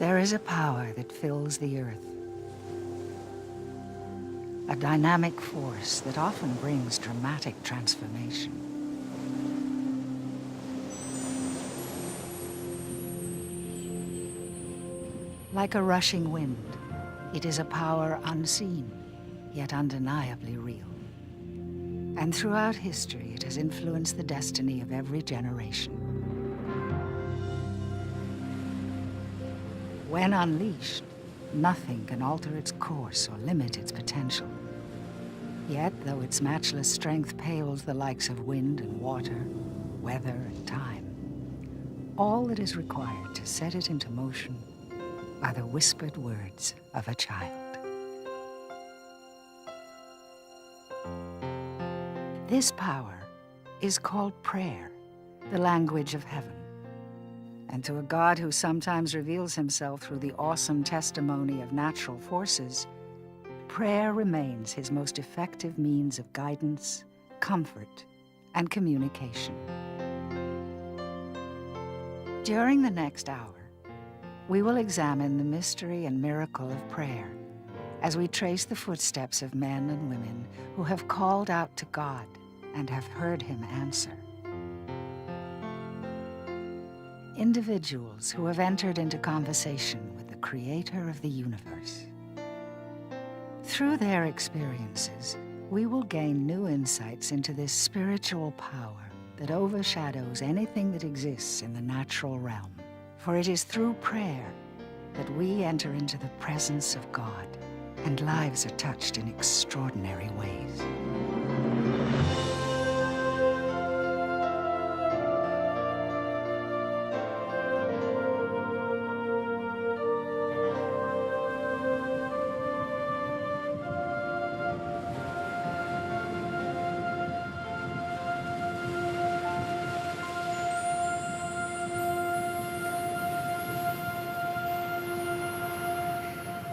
There is a power that fills the earth, a dynamic force that often brings dramatic transformation. Like a rushing wind, it is a power unseen, yet undeniably real. And throughout history, it has influenced the destiny of every generation. When unleashed, nothing can alter its course or limit its potential. Yet, though its matchless strength pales the likes of wind and water, weather and time, all that is required to set it into motion are the whispered words of a child. This power is called prayer, the language of heaven. And to a God who sometimes reveals himself through the awesome testimony of natural forces, prayer remains his most effective means of guidance, comfort, and communication. During the next hour, we will examine the mystery and miracle of prayer as we trace the footsteps of men and women who have called out to God and have heard him answer. Individuals who have entered into conversation with the creator of the universe. Through their experiences, we will gain new insights into this spiritual power that overshadows anything that exists in the natural realm. For it is through prayer that we enter into the presence of God, and lives are touched in extraordinary ways.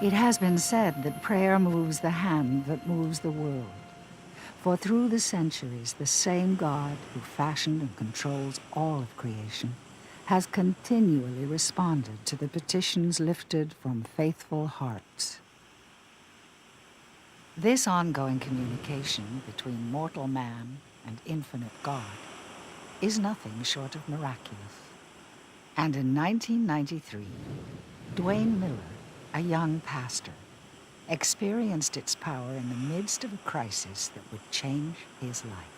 It has been said that prayer moves the hand that moves the world. For through the centuries, the same God who fashioned and controls all of creation has continually responded to the petitions lifted from faithful hearts. This ongoing communication between mortal man and infinite God is nothing short of miraculous. And in 1993, Duane Miller, a young pastor, experienced its power in the midst of a crisis that would change his life.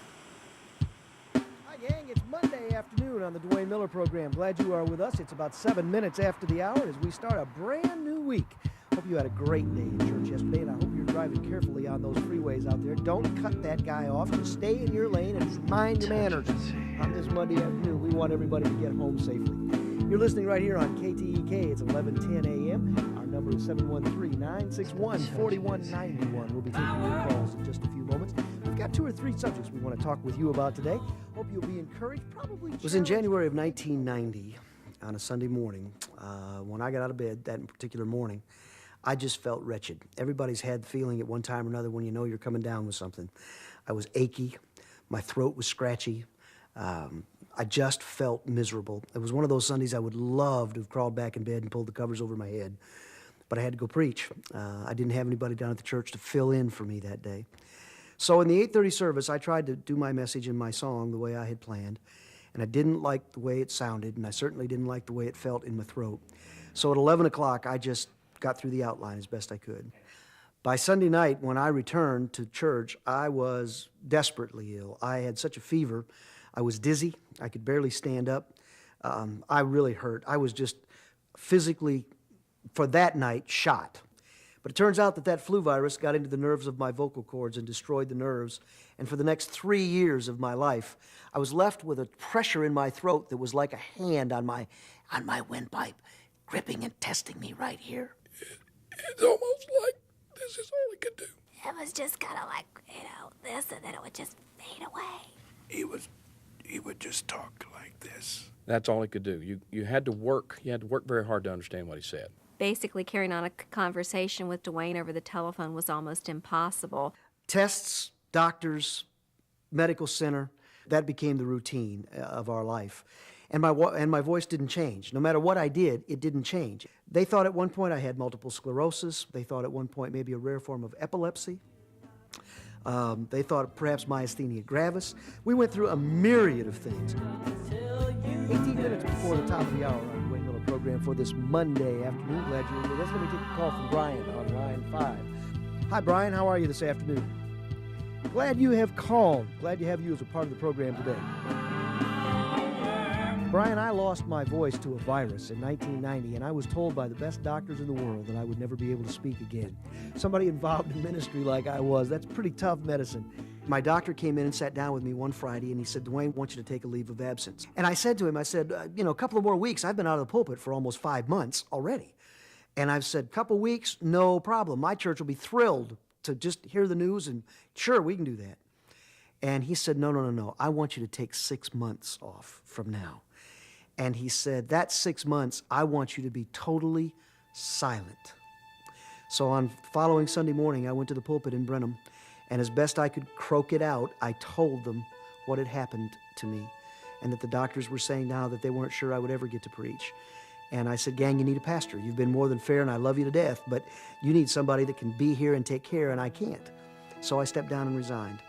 Hi, gang. It's Monday afternoon on the Duane Miller Program. Glad you are with us. It's about 7 minutes after the hour as we start a brand new week. Hope you had a great day in church yesterday, and I hope you're driving carefully on those freeways out there. Don't cut that guy off. Just stay in your lane and mind your manners. On this Monday afternoon, we want everybody to get home safely. You're listening right here on KTEK. It's 11:10 a.m. Our number is 713-961-4191. We'll be taking your calls in just a few moments. We've got 2 or 3 subjects we want to talk with you about today. Hope you'll be encouraged. It was in January of 1990 on a Sunday morning. When I got out of bed that particular morning, I just felt wretched. Everybody's had the feeling at one time or another when you know you're coming down with something. I was achy. My throat was scratchy. I just felt miserable. It was one of those Sundays I would love to have crawled back in bed and pulled the covers over my head. But I had to go preach. I didn't have anybody down at the church to fill in for me that day. So in the 8:30 service, I tried to do my message and my song the way I had planned. And I didn't like the way it sounded, and I certainly didn't like the way it felt in my throat. So at 11 o'clock, I just got through the outline as best I could. By Sunday night, when I returned to church, I was desperately ill. I had such a fever. I was dizzy. I could barely stand up. I really hurt. I was just physically, for that night, shot. But it turns out that that flu virus got into the nerves of my vocal cords and destroyed the nerves. And for the next 3 years of my life, I was left with a pressure in my throat that was like a hand on my windpipe, gripping and testing me right here. It's almost like this is all he could do. It was just kind of like, this, and then it would just fade away. He would just talk like this. That's all he could do. You had to work. You had to work very hard to understand what he said. Basically, carrying on a conversation with Duane over the telephone was almost impossible. Tests, doctors, medical center, that became the routine of our life. And my voice didn't change. No matter what I did, it didn't change. They thought at one point I had multiple sclerosis. They thought at one point maybe a rare form of epilepsy. They thought perhaps myasthenia gravis. We went through a myriad of things. 18 minutes before the top of the hour on the Dwayne Miller program for this Monday afternoon. Glad you're with us. Let me take a call from Brian on line 5. Hi, Brian. How are you this afternoon? Glad you have called. Glad to have you as a part of the program today. Brian, I lost my voice to a virus in 1990, and I was told by the best doctors in the world that I would never be able to speak again. Somebody involved in ministry like I was, that's pretty tough medicine. My doctor came in and sat down with me one Friday, and he said, Dwayne, I want you to take a leave of absence. And I said to him, a couple of more weeks. I've been out of the pulpit for almost 5 months already. And I've said, couple weeks, no problem. My church will be thrilled to just hear the news, and sure, we can do that. And he said, no. I want you to take 6 months off from now. And he said, that 6 months, I want you to be totally silent. So on following Sunday morning, I went to the pulpit in Brenham, and as best I could croak it out, I told them what had happened to me, and that the doctors were saying now that they weren't sure I would ever get to preach. And I said, gang, you need a pastor. You've been more than fair, and I love you to death, but you need somebody that can be here and take care, and I can't. So I stepped down and resigned.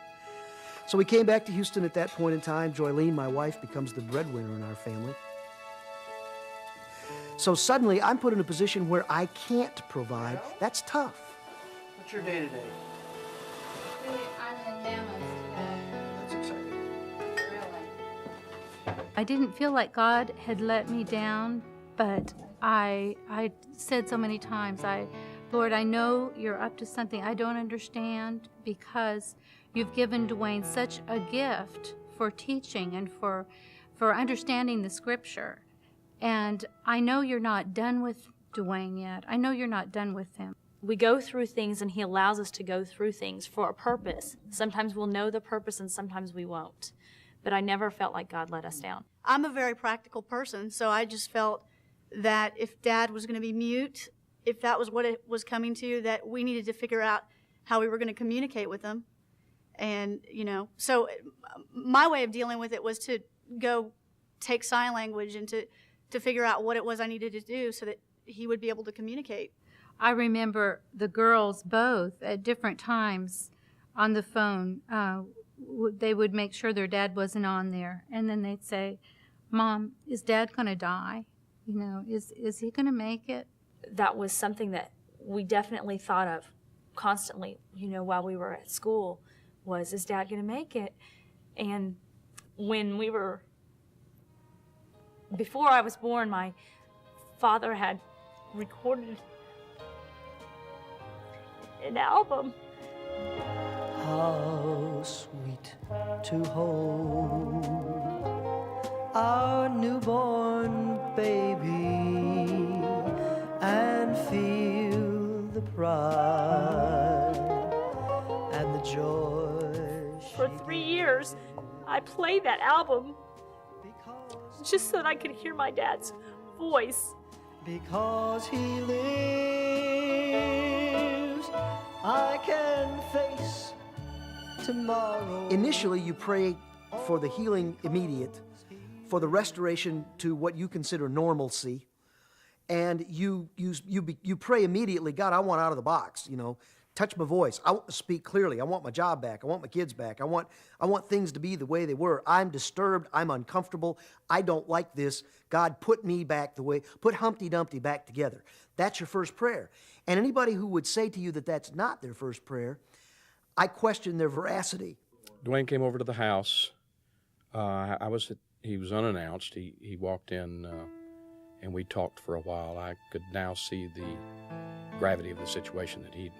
So we came back to Houston at that point in time. Joylene, my wife, becomes the breadwinner in our family. So suddenly, I'm put in a position where I can't provide. That's tough. What's your day-to-day? That's exciting. I didn't feel like God had let me down, but I said so many times, Lord, I know you're up to something I don't understand, because you've given Dwayne such a gift for teaching and for understanding the scripture. And I know you're not done with Dwayne yet. I know you're not done with him. We go through things, and he allows us to go through things for a purpose. Sometimes we'll know the purpose, and sometimes we won't. But I never felt like God let us down. I'm a very practical person, so I just felt that if Dad was going to be mute, if that was what it was coming to, that we needed to figure out how we were going to communicate with him. And, so my way of dealing with it was to go take sign language and to figure out what it was I needed to do so that he would be able to communicate. I remember the girls both at different times on the phone, they would make sure their dad wasn't on there. And then they'd say, Mom, is Dad going to die? Is he going to make it? That was something that we definitely thought of constantly, while we were at school, was, is Dad going to make it? And before I was born, my father had recorded an album. How sweet to hold our newborn baby and feel the pride and the joy. For 3 years, I played that album just so that I could hear my dad's voice. Because he lives, I can face tomorrow. Initially, you pray for the healing immediate, for the restoration to what you consider normalcy, and you pray immediately, God, I want out of the box, touch my voice. I want to speak clearly. I want my job back. I want my kids back. I want things to be the way they were. I'm disturbed. I'm uncomfortable. I don't like this. God, put me back put Humpty Dumpty back together. That's your first prayer. And anybody who would say to you that that's not their first prayer, I question their veracity. Dwayne came over to the house. He was unannounced. He walked in, and we talked for a while. I could now see the gravity of the situation that he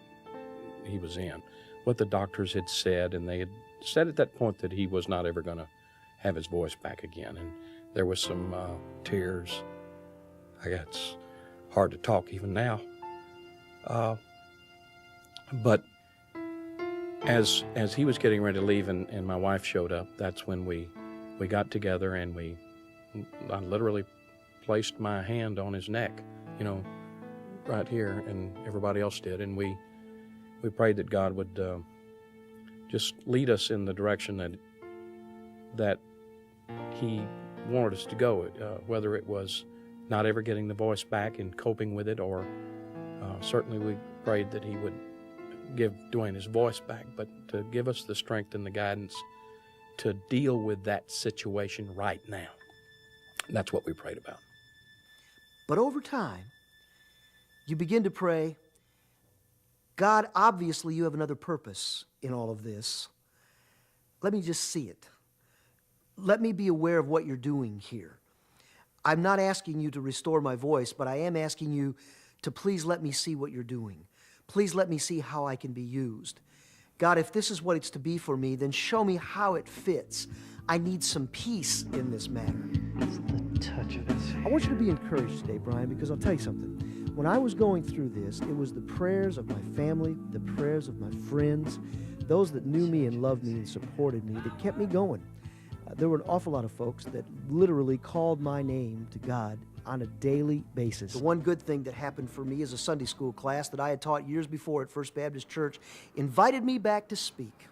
was in, what the doctors had said, and they had said at that point that he was not ever going to have his voice back again. And there was some tears. It's hard to talk even now. But as he was getting ready to leave and my wife showed up, that's when we got together, and I literally placed my hand on his neck, right here, and everybody else did, and we prayed that God would just lead us in the direction that He wanted us to go, whether it was not ever getting the voice back and coping with it, or certainly we prayed that he would give Dwayne his voice back, but to give us the strength and the guidance to deal with that situation right now. And that's what we prayed about. But over time, you begin to pray, God, obviously you have another purpose in all of this. Let me just see it. Let me be aware of what you're doing here. I'm not asking you to restore my voice, but I am asking you to please let me see what you're doing. Please let me see how I can be used. God, if this is what it's to be for me, then show me how it fits. I need some peace in this matter. It's the touch of it. I want you to be encouraged today, Brian, because I'll tell you something. When I was going through this, it was the prayers of my family, the prayers of my friends, those that knew me and loved me and supported me that kept me going. There were an awful lot of folks that literally called my name to God on a daily basis. The one good thing that happened for me is a Sunday school class that I had taught years before at First Baptist Church invited me back to speak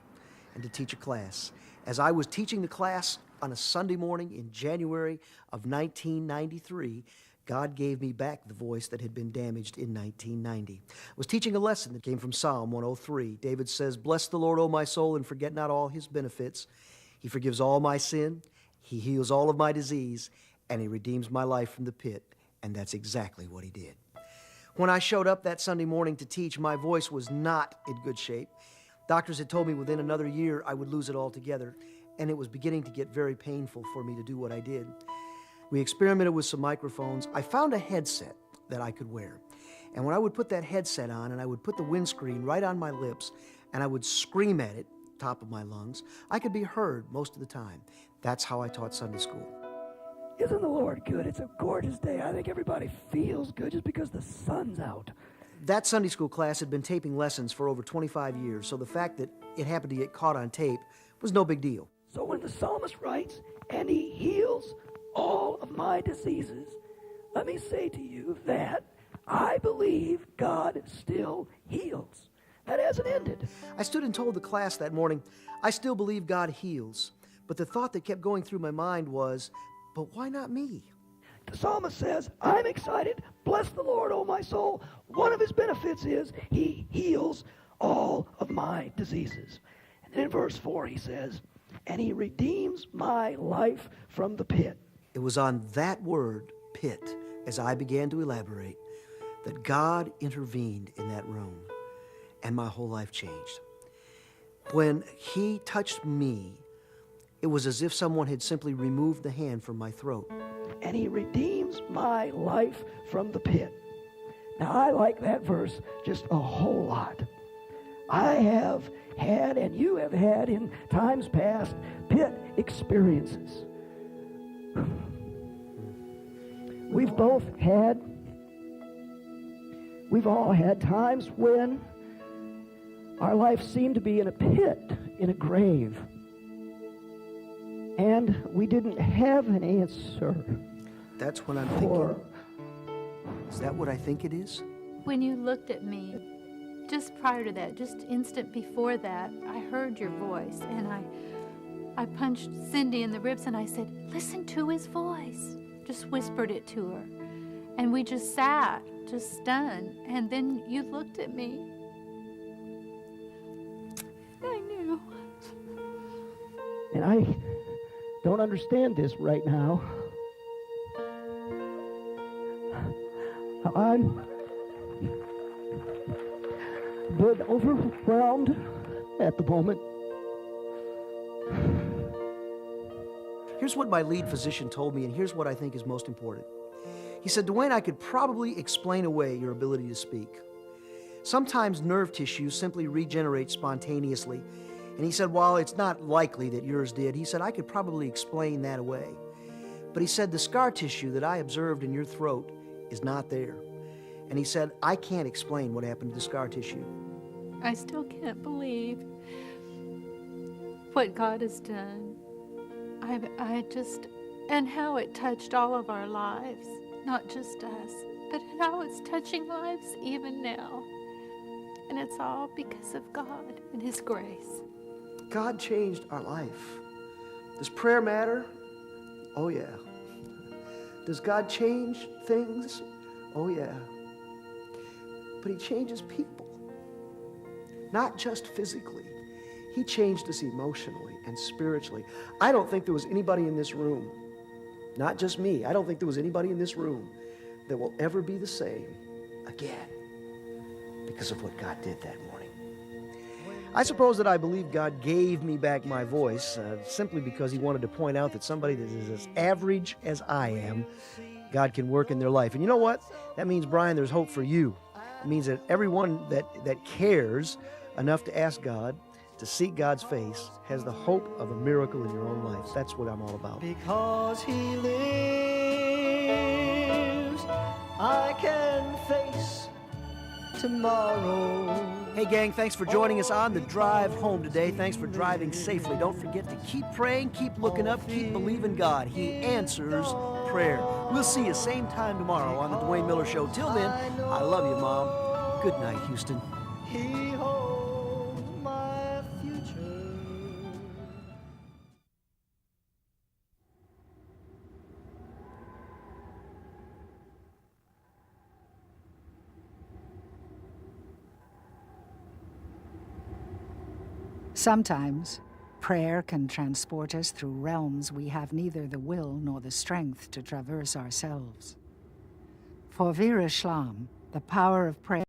and to teach a class. As I was teaching the class on a Sunday morning in January of 1993, God gave me back the voice that had been damaged in 1990. I was teaching a lesson that came from Psalm 103. David says, "Bless the Lord, O my soul, and forget not all his benefits. He forgives all my sin, he heals all of my disease, and he redeems my life from the pit." And that's exactly what he did. When I showed up that Sunday morning to teach, my voice was not in good shape. Doctors had told me within another year I would lose it altogether, and it was beginning to get very painful for me to do what I did. We experimented with some microphones. I found a headset that I could wear. And when I would put that headset on and I would put the windscreen right on my lips and I would scream at it, top of my lungs, I could be heard most of the time. That's how I taught Sunday school. Isn't the Lord good? It's a gorgeous day. I think everybody feels good just because the sun's out. That Sunday school class had been taping lessons for over 25 years, so the fact that it happened to get caught on tape was no big deal. So when the psalmist writes, and he heals all of my diseases, let me say to you that I believe God still heals. That hasn't ended. I stood and told the class that morning, I still believe God heals. But the thought that kept going through my mind was, but why not me? The psalmist says, I'm excited. Bless the Lord, O my soul. One of his benefits is he heals all of my diseases. And then in verse 4 he says, and he redeems my life from the pit. It was on that word, pit, as I began to elaborate, that God intervened in that room, and my whole life changed. When he touched me, it was as if someone had simply removed the hand from my throat. And he redeems my life from the pit. Now, I like that verse just a whole lot. I have had, and you have had in times past, pit experiences. We've all had times when our life seemed to be in a pit, in a grave. And we didn't have an answer. That's when I'm thinking, is that what I think it is? When you looked at me, just prior to that, just instant before that, I heard your voice, and I punched Cindy in the ribs, and I said, listen to his voice. Just whispered it to her. And we just sat, just stunned. And then you looked at me. I knew. And I don't understand this right now. I'm but overwhelmed at the moment. Here's what my lead physician told me, and here's what I think is most important. He said, Dwayne, I could probably explain away your ability to speak. Sometimes nerve tissue simply regenerates spontaneously. And he said, while it's not likely that yours did, he said, I could probably explain that away. But he said, the scar tissue that I observed in your throat is not there. And he said, I can't explain what happened to the scar tissue. I still can't believe what God has done. And how it touched all of our lives, not just us, but how it's touching lives even now. And it's all because of God and His grace. God changed our life. Does prayer matter? Oh, yeah. Does God change things? Oh, yeah. But He changes people. Not just physically. He changed us emotionally and spiritually. I don't think there was anybody in this room, not just me, I don't think there was anybody in this room that will ever be the same again because of what God did that morning. I suppose that I believe God gave me back my voice simply because He wanted to point out that somebody that is as average as I am, God can work in their life. And you know what? That means, Brian, there's hope for you. It means that everyone that cares enough to ask God, to seek God's face, has the hope of a miracle in your own life. That's what I'm all about. Because He lives, I can face tomorrow. Hey, gang, thanks for joining us on the drive home today. Thanks for driving safely. Don't forget to keep praying, keep looking up, keep believing God. He answers prayer. We'll see you same time tomorrow on the Dwayne Miller Show. Till then, I love you, Mom. Good night, Houston. He holds my future. Sometimes, prayer can transport us through realms we have neither the will nor the strength to traverse ourselves. For Vera Schlam, the power of prayer